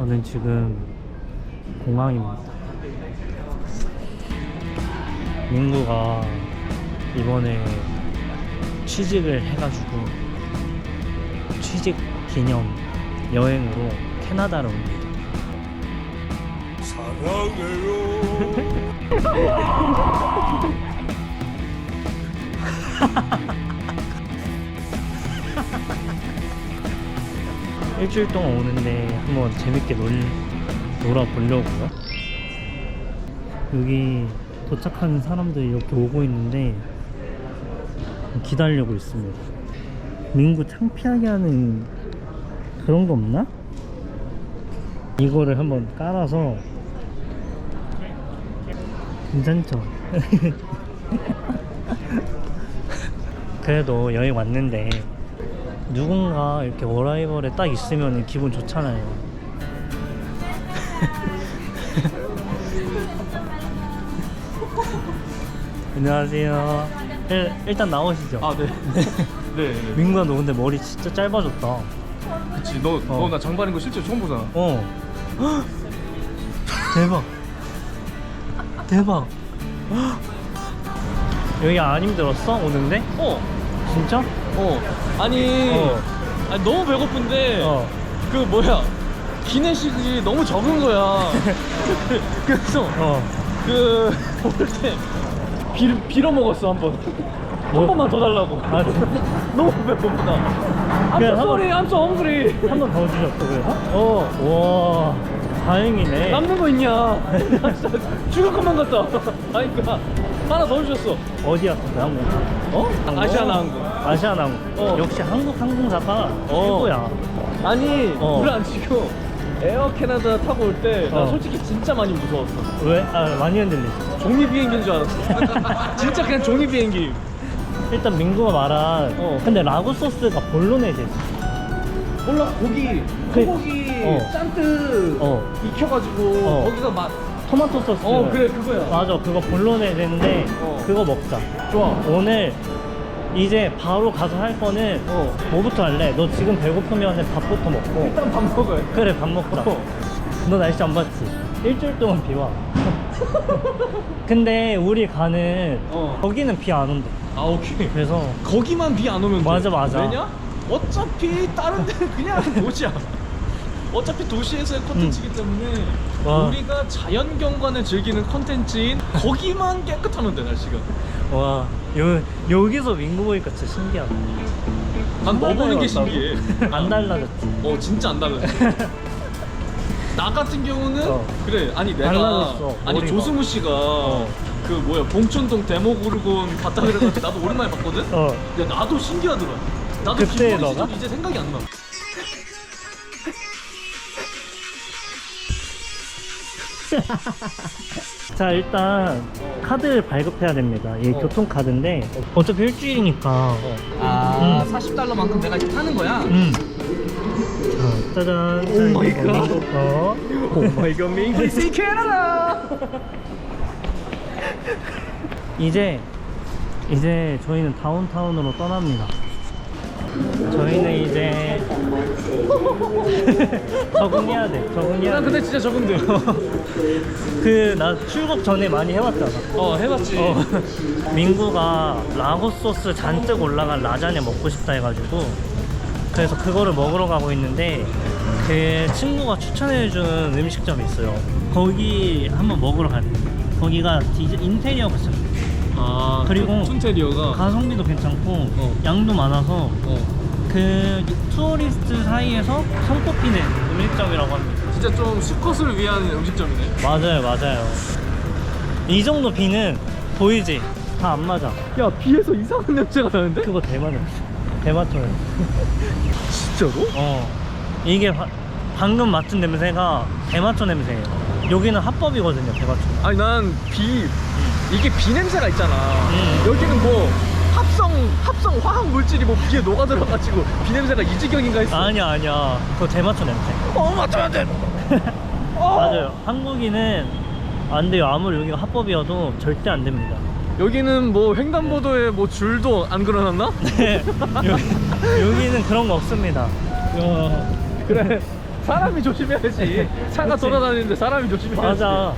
저는 지금 공항입니다. 민구가 이번에 취직을 해가지고 취직 기념 여행으로 캐나다로 옵니다. 일주일 동안 오는데 한번 재밌게 놀아보려고요. 여기 도착하는 사람들이 이렇게 오고 있는데 기다리고 있습니다. 민구 창피하게 하는 그런 거 없나? 이거를 한번 깔아서 괜찮죠? 그래도 여행 왔는데 누군가 이렇게 어라이벌에 딱 있으면 기분 좋잖아요. 안녕하세요. 일단 나오시죠. 아, 네. 네. 민구야, 너 근데 머리 진짜 짧아졌다. 그치, 너 나 장발인 거 실제로 처음 보잖아. 헉! 대박. 대박. 여기 안 힘들었어? 오는데? 진짜? 아니, 아니 너무 배고픈데 그 뭐야 기내식이 너무 적은 거야. 그래서 그 올 때 빌어 먹었어 한 번. 한 번만 더 달라고. 아, 진짜? 너무 배고프다. I'm so sorry, I'm so hungry. 한 번 더 주셨어, 그래서? 와, 다행이네. 남는 거 있냐? 나 진짜 죽을 것만 같다. 아니, 그니까 하나 더 주셨어. 어디 아픈데, 항공사? 아시아나항공. 아시아나항공. 역시 한국 항공사가 최고야. 아니, 물을 안 치고 에어 캐나다 타고 올 때 나 솔직히 진짜 많이 무서웠어. 왜? 아, 많이 흔들리지. 종이 비행기인 줄 알았어. 진짜 그냥 종이 비행기. 일단 민구가 말한 근데 라구 소스가 볼로네제. 몰라, 고기, 소고기 잔뜩 익혀가지고 거기가 막 토마토 소스. 그래, 그거야. 맞아, 그거 볼로네제인데 그거 먹자. 좋아. 오늘 이제 바로 가서 할 거는 뭐부터 할래? 너 지금 배고프면 밥부터 먹고. 일단 밥 먹어야 돼. 그래, 밥 먹자. 너 날씨 안 봤지? 일주일 동안 비 와. 근데 우리 가는 거기는 비 안 온대. 아, 오케이. 그래서 거기만 비 안 오면 맞아, 돼. 맞아. 왜냐? 어차피 다른 데는 그냥 도시야. 어차피 도시에서의 콘텐츠이기 때문에 와. 우리가 자연경관을 즐기는 콘텐츠인 거기만 깨끗하면 돼, 날씨가. 와, 여기서 민구 보니까 진짜 신기하다. 난 너 보는 게 신기해. 안 달라졌지. 진짜 안 달라져. 나 같은 경우는 그래, 아니 내가 달라졌어, 아니 머리가. 조승우 씨가 그 뭐야 봉천동 데모고르곤 봤다 그래가지고 나도 오랜만에 봤거든. 야, 나도 신기하더라. 나도 그때 김건희 너가? 시절 이제 생각이 안 나. 자, 일단 카드를 발급해야 됩니다. 이게 교통카드인데 어차피 일주일이니까. 40달러만큼 내가 타는 거야. 자, 짜잔. 오 마이 갓. 오 마이 갓, 민키 캐나다. 이제 저희는 다운타운으로 떠납니다. 저희는 이제 적응해야 돼. 난 근데 진짜 적응돼. 나 출국 전에 많이 해봤잖아. 해봤지. 민구가 라구 소스 잔뜩 올라간 라자냐 먹고 싶다 해가지고 그래서 그거를 먹으러 가고 있는데 그 친구가 추천해준 음식점이 있어요. 거기 한번 먹으러 갈 거예요. 거기가 인테리어가 진짜 좋아요. 그리고 툰테리어가 가성비도 괜찮고 양도 많아서 그 투어리스트 사이에서 손꼽히는 음식점이라고 합니다. 진짜 좀 수컷을 위한 음식점이네. 맞아요. 이 정도 비는 보이지? 다 안 맞아. 야, 비에서 이상한 냄새가 나는데? 그거 대만 냄새. 대마초 냄새. 진짜로? 이게 방금 맡은 냄새가 대마초 냄새예요. 여기는 합법이거든요, 대마초. 아니, 난 이게 비 냄새가 있잖아. 여기는 뭐 합성 화학 물질이 뭐 비에 녹아 들어가지고 비 냄새가 이 지경인가 했어. 아니야. 그거 대마초 냄새. 맞춰야 돼. 맞아요. 한국인은 안 돼요. 아무리 여기가 합법이어도 절대 안 됩니다. 여기는 뭐 횡단보도에 뭐 줄도 안 그려놨나? 네. 여기는 그런 거 없습니다. 그래. 사람이 조심해야지. 차가 돌아다니는데 사람이 조심해야지. 맞아.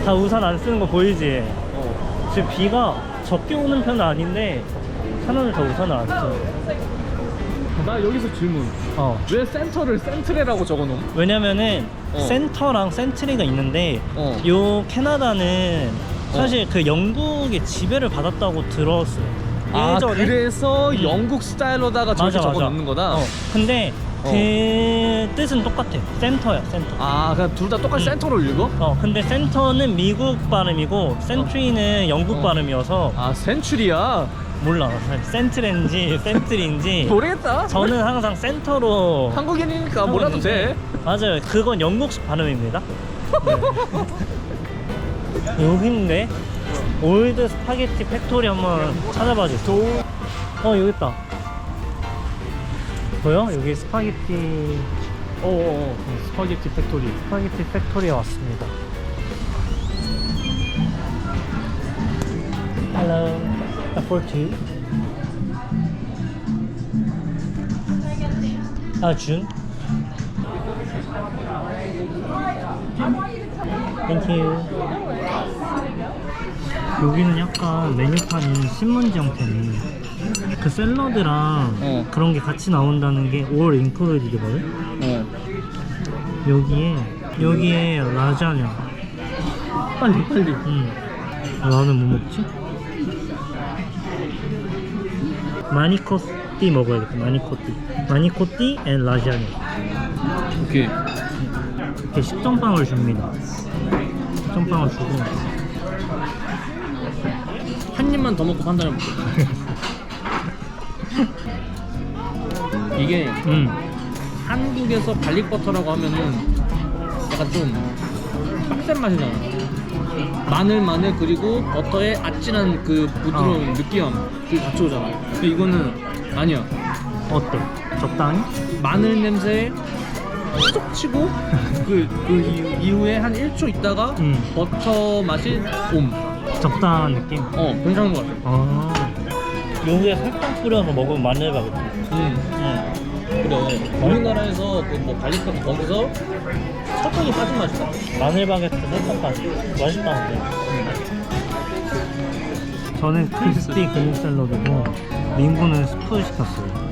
다 우산 안 쓰는 거 보이지? 지금 비가 적게 오는 편은 아닌데 사람들 다 우산을 안 써. 나 여기서 질문. 왜 센터를 센트레라고 적어놓음? 왜냐면은 센터랑 센트리가 있는데 요 캐나다는 사실 그 영국의 지배를 받았다고 들었어요. 아, 예전에. 그래서 영국 스타일로다가 저렇게 맞아, 맞아. 적어놓는 거다? 근데 그 뜻은 똑같아. 센터야, 센터. 아, 그냥 둘 다 똑같이 센터로 읽어? 근데 센터는 미국 발음이고 센트리는 영국 발음이어서 아, 센츄리야? 몰라. 센트렌지 센트리인지 모르겠다. 저는 항상 센터로 한국인이니까 하고 몰라도 있는데, 돼. 맞아요. 그건 영국식 발음입니다. 네. 여기인데 올드 스파게티 팩토리 한번 찾아봐 주세요. 여기 있다. 보여? 여기 스파게티 스파게티 팩토리. 스파게티 팩토리에 왔습니다. Hello, for two. 준. Thank you. 여기는 약간 메뉴판이 신문지 형태네. 그 샐러드랑 그런 게 같이 나온다는 게 all included거든. 여기에 라자냐. 빨리. 나는 뭐 먹지? 마니코띠 먹어야겠다. 마니코띠 앤 라자냐. 오케이. 이렇게 식전빵을 줍니다. 식전빵을 주고 한 입만 더 먹고 판단해볼게. 이게 한국에서 갈릭버터라고 하면은 약간 좀 빡센 맛이잖아. 마늘 그리고 버터의 아찔한 그 부드러운 느끼함 그게 같이 오잖아. 근데 이거는 아니야. 어때? 적당히? 마늘 냄새에 쏙 치고 그 이후에 한 1초 있다가 버터 맛이 적당한 느낌? 괜찮은 것 같아. 여기에 설탕 뿌려서 먹으면 마늘 바게트. 그래. 우리나라에서 그 뭐 갈릭버터 거기서 설탕이 빠진 맛이다. 마늘 바게트 설탕까지 맛있다는데. 저는 크리스피 그린 샐러드고 민구는 스프 시켰어요.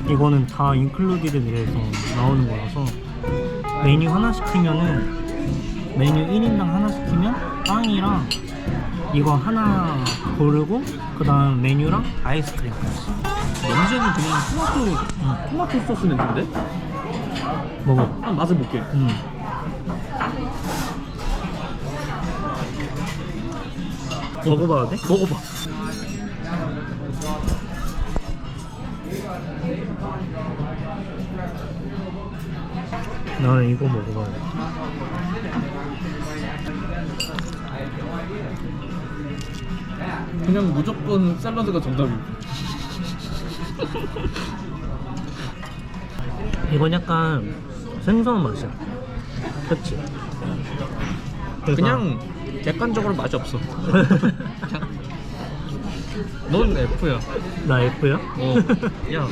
이거는 다 인클루디드 돼서 나오는 거라서 메뉴 하나 시키면은 메뉴 1인당 하나 시키면 빵이랑 이거 하나 고르고 그 다음 메뉴랑 아이스크림까지. 냄새는 그냥 토마토 소스 냄새인데? 먹어. 한 맛을 볼게. 먹어봐야 돼? 먹어봐. 나는 이거 먹어봐야 돼. 그냥 무조건 샐러드가 정답이야. 이건 약간 생소한 맛이야. 그치? 그냥 객관적으로 맛이 없어. 넌 F야. 나 F야? 야,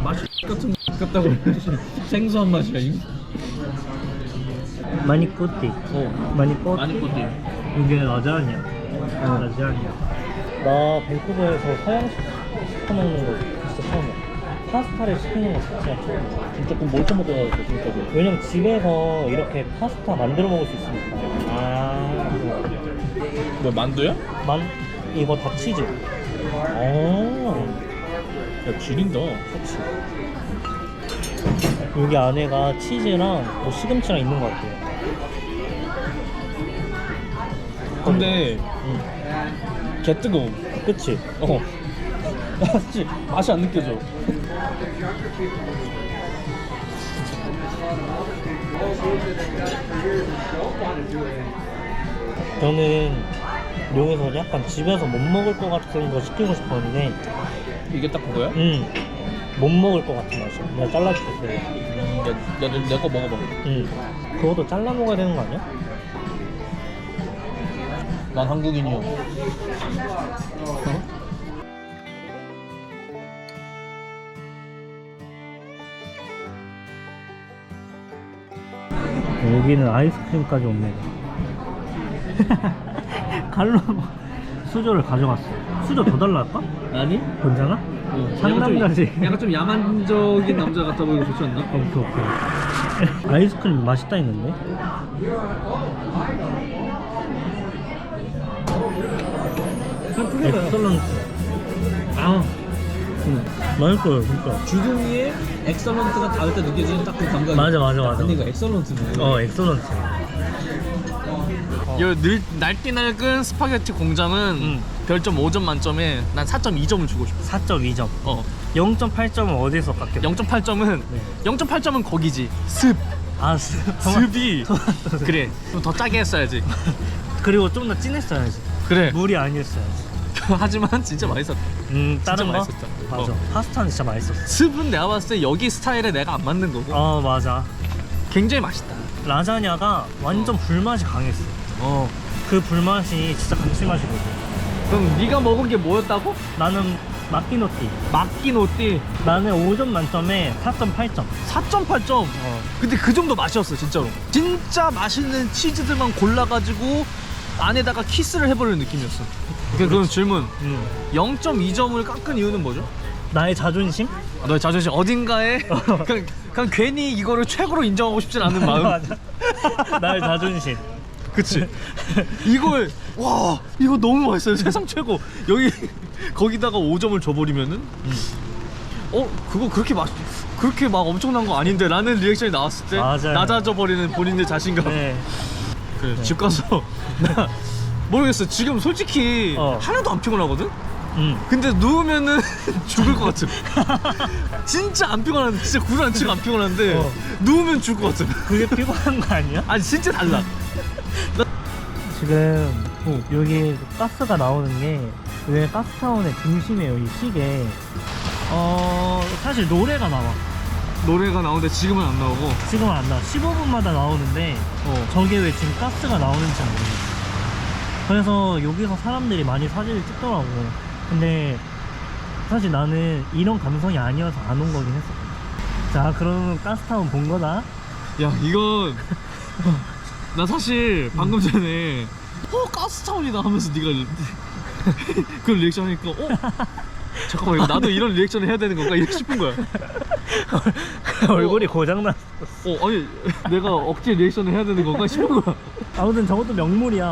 맛이 같은 같다고 생소한 맛이야. 마니꼬띠. 마니꼬띠. 마니꼬띠. 이게 라자냐. 라자냐. 나 밴쿠버에서 서양식 시켜먹는 거 진짜 처음이야. 파스타를 시키는 거 자체가 처음이야. 조금 뭘좀 먹어야 돼, 진짜. 왜냐면 집에서 이렇게 파스타 만들어 먹을 수 있으니까. 뭐 만두야? 이거 다 치즈. 야, 지린다. 그치. 여기 안에가 치즈랑 뭐 시금치랑 있는 것 같아요. 근데 개 뜨거워. 그치? 맛이 안 느껴져. 저는 여기서 약간 집에서 못 먹을 것 같은 거 시키고 싶었는데 이게 딱 그거야? 못 먹을 것 같은 맛이야. 내가 잘라줄게. 내 거 먹어봐. 그것도 잘라 먹어야 되는 거 아니야? 난 한국인이요. 여기는 아이스크림까지 없네. 갈로 수저를 가져갔어. 수저 더 달라 할까? 아니? 괜찮아? 상남자지. 약간 좀 야만적인 남자 같아 보이고 좋지 않나? 오케이. 아이스크림 맛있다 했는데? 엑설런트. 맛있어요 진짜. 주둥이에 엑설런트가 닿을 때 느껴지는 딱 그 감각이. 맞아. 그러니까 엑설런트네. 엑설런트. 이 날뛰날근 스파게티 공장은 별점 5점 만점에 난 4.2점을 주고 싶어. 4.2점. 0.8점은 어디서 깎여? 0.8점은 네. 0.8점은 거기지. 습. 습이. 그래. 좀 더 짜게 했어야지. 그리고 좀 더 진했어야지. 그래. 물이 아니었어야지. 하지만 진짜 맛있었다. 다른 거? 맛있었다. 맞아. 파스타는 진짜 맛있었어. 습은 내가 봤을 때 여기 스타일에 내가 안 맞는 거고. 맞아. 굉장히 맛있다. 라자냐가 완전 불맛이 강했어. 그 불맛이 진짜 감칠맛이거든. 그럼 네가 먹은 게 뭐였다고? 나는 마키노띠. 마키노띠. 나는 5점 만점에 4.8점. 4.8점. 근데 그 정도 맛이었어 진짜로. 진짜 맛있는 치즈들만 골라가지고 안에다가 키스를 해버리는 느낌이었어. 그럼 질문. 0.2점을 깎은 이유는 뭐죠? 나의 자존심? 너의 자존심 어딘가에 그냥 괜히 이거를 최고로 인정하고 싶진 않은 마음. 맞아. 나의 자존심. 그치. 이걸 와 이거 너무 맛있어요. 세상 최고. 여기 거기다가 5점을 줘버리면은 그거 그렇게 막 엄청난 거 아닌데 라는 리액션이 나왔을 때 맞아요. 낮아져 버리는 본인의 자신감. 네. 그래, 집 가서 나 모르겠어. 지금 솔직히 하나도 안 피곤하거든? 근데 누우면은 죽을 것 같음. 진짜 안 피곤한데, 진짜 구두 안 치고 안 피곤한데 누우면 죽을 것 같음. 그게 피곤한 거 아니야? 아니 진짜 달라. 지금 여기 가스가 나오는 게 왜 가스타운의 중심이에요, 이 시계. 사실 노래가 나와. 노래가 나오는데 지금은 안 나오고. 지금은 안 나와. 15분마다 나오는데 저게 왜 지금 가스가 나오는지 모르겠어. 그래서 여기서 사람들이 많이 사진을 찍더라고. 근데 사실 나는 이런 감성이 아니어서 안 온 거긴 했어. 자, 그럼 가스타운 본 거다. 야 이건 나 사실 방금 전에 가스타운이다 하면서 네가 그 리액션 하니까 잠깐만 이거 나도 이런 리액션을 해야 되는 건가 이렇게 싶은 거야. 얼굴이 고장났어. 아니 내가 억지 리액션을 해야 되는 건가 싶은 거야. 아무튼 저것도 명물이야.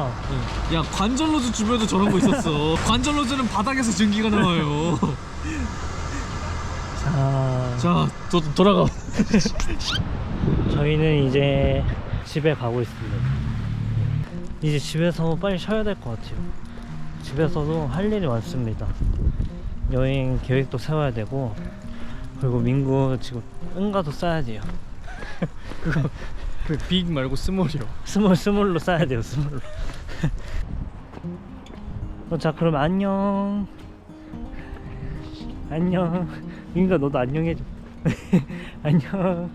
야 관절로즈 주변에도 저런 거 있었어. 관절로즈는 바닥에서 증기가 나와요. 자 돌아가. 저희는 이제 집에 가고 있습니다. 이제 집에서 빨리 쉬어야 될 것 같아요. 집에서도 할 일이 많습니다. 여행 계획도 세워야 되고, 그리고 민구 지금 응가도 싸야 돼요. 그 빅 말고 스몰이요. 스몰로 싸야 돼요. 스몰로. 자, 그럼 안녕. 민구가 너도 안녕 해줘. 안녕.